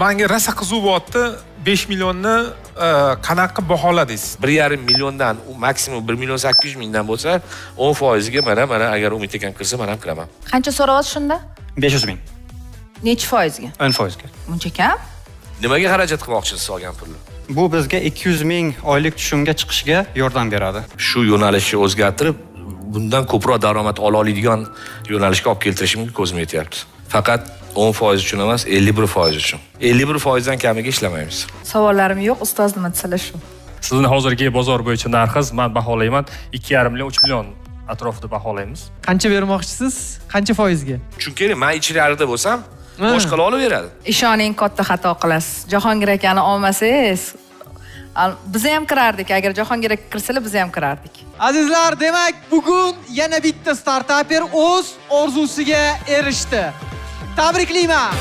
menga rosa qiziq bo'lyapti. 5 millionni qanaqa baholadingiz? 1,5 milliondan maksimum 1 million 800 mingdan bo'lsa, 10% ga mana agar Umid akam kirsa, men ham kiraman. Qancha so'rayapsiz shunda? 500 ming. Necha foizga? 10% ga. Buncha kam? Nimaga xarajat qilmoqchisiz olgan pulni? Bu bizga 200 ming oylik tushumga chiqishga yordam beradi. Shu yo'nalishni o'zgartirib, bundan ko'proq daromad ola oladigan yo'nalishga olib keltirishimga ko'zim yetyapti. Faqat 10% uchun emas, 51% uchun. 51% dan kamiga ishlamaymiz. Savollarim yo'q, ustoz nima desalar shu. Sizni hozirgi bozor bo'yicha narxingiz men baholayman 2,5 million 3 million atrofida baholaymiz. Qancha bermoqchisiz? Qancha foizga? Chunki men ichkarida bo'lsam, boshqalar olaveradi. Ishoning, katta xato qilasiz. Jahongir akani olmasangiz, biz ham kirardik. Agar Jahongir aka kirsalar, biz ham kirardik. Azizlar, demak, bugun yana bitta startaper o'z orzusiga erishdi. Tabriklayman.